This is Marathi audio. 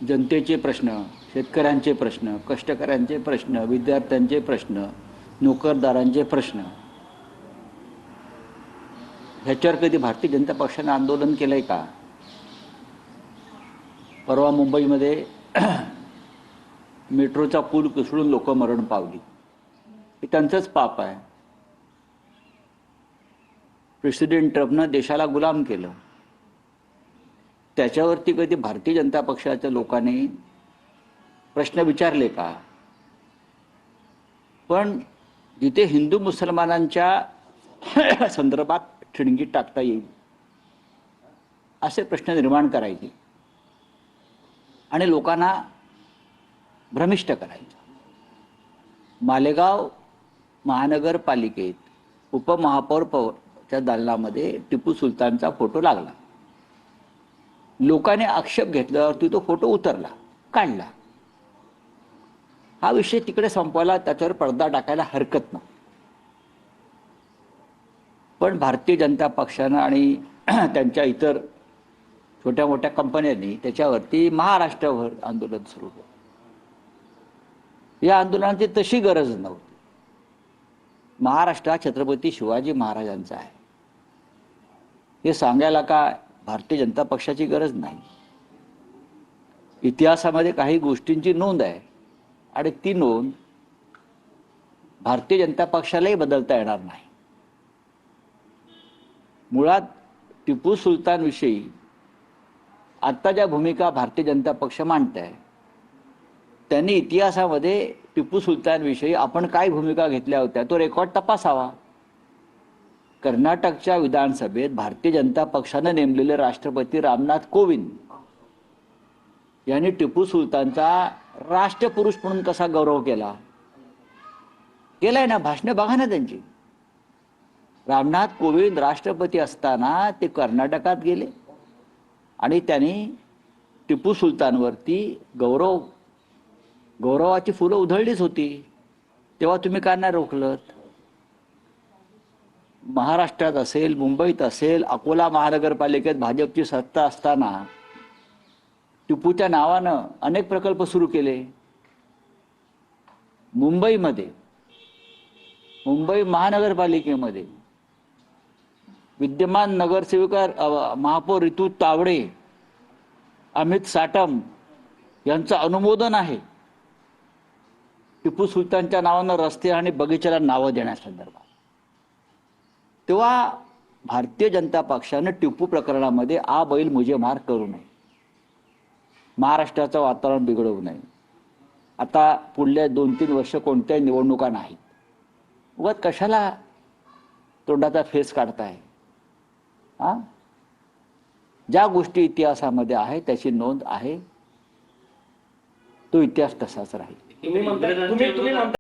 जनतेचे प्रश्न, शेतकऱ्यांचे प्रश्न, कष्टकऱ्यांचे प्रश्न, विद्यार्थ्यांचे प्रश्न, नोकरदारांचे प्रश्न ह्याच्यावर कधी भारतीय जनता पक्षाने आंदोलन केलंय का? परवा मुंबईमध्ये मेट्रोचा पूल कोसळून लोक मरण पावली. हे त्यांचंच पाप आहे. प्रेसिडेंट ट्रम्पनं देशाला गुलाम केलं. त्याच्यावरती कधी भारतीय जनता पक्षाच्या लोकांनी प्रश्न विचारले का? पण जिथे हिंदू मुसलमानांच्या संदर्भात ठिणगी टाकता येईल असे प्रश्न निर्माण करायचे आणि लोकांना भ्रमिष्ट करायचे. मालेगाव महानगरपालिकेत उपमहापौरच्या दालनामध्ये टिपू सुलतानचा फोटो लागला. लोकांनी आक्षेप घेतल्यावरती तो फोटो उतरला, काढला. हा विषय तिकडे संपवायला त्याच्यावर पडदा टाकायला हरकत नाही. पण भारतीय जनता पक्षानं आणि त्यांच्या इतर छोट्या मोठ्या कंपन्यांनी त्याच्यावरती महाराष्ट्राभर आंदोलन सुरू केलं. या आंदोलनाची तशी गरज नव्हती. महाराष्ट्र हा छत्रपती शिवाजी महाराजांचा आहे हे सांगायला का भारतीय जनता पक्षाची गरज नाही. इतिहासामध्ये काही गोष्टींची नोंद आहे आणि ती नोंद भारतीय जनता पक्षालाही बदलता येणार नाही. मुळात टिपू सुलतान विषयी आता ज्या भूमिका भारतीय जनता पक्ष मांडत आहे त्यांनी इतिहासामध्ये टिपू सुलतान विषयी आपण काय भूमिका घेतल्या होत्या तो रेकॉर्ड तपासावा. कर्नाटकच्या विधानसभेत भारतीय जनता पक्षाने नेमलेले राष्ट्रपती रामनाथ कोविंद यांनी टिपू सुलतानचा राष्ट्रपुरुष म्हणून कसा गौरव केलाय ना. भाषणे बघा ना त्यांची. रामनाथ कोविंद राष्ट्रपती असताना ते कर्नाटकात गेले आणि त्यांनी टिपू सुलतानवरती गौरवाची फुलं उधळलीच होती. तेव्हा तुम्ही का नाही रोखलं? महाराष्ट्रात असेल, मुंबईत असेल, अकोला महानगरपालिकेत भाजपची सत्ता असताना टिपूच्या नावानं अनेक प्रकल्प सुरू केले. मुंबई महानगरपालिकेमध्ये विद्यमान नगरसेविका महापौर ऋतू तावडे, अमित साटम यांचं अनुमोदन आहे टिपू सुलतानच्या नावानं रस्ते आणि बगीचाला नावं देण्यासंदर्भात. तेव्हा भारतीय जनता पक्षानं टिपू प्रकरणामध्ये आ बैल मुझे मार करू नये, महाराष्ट्राचं वातावरण बिघडवू नये. आता पुढल्या 2-3 वर्ष कोणत्याही निवडणुका नाहीत. उगाच कशाला तोंडाचा फेस काढताय? ज्या गोष्टी इतिहासामध्ये आहे त्याची नोंद आहे. तो इतिहास तसाच राहील.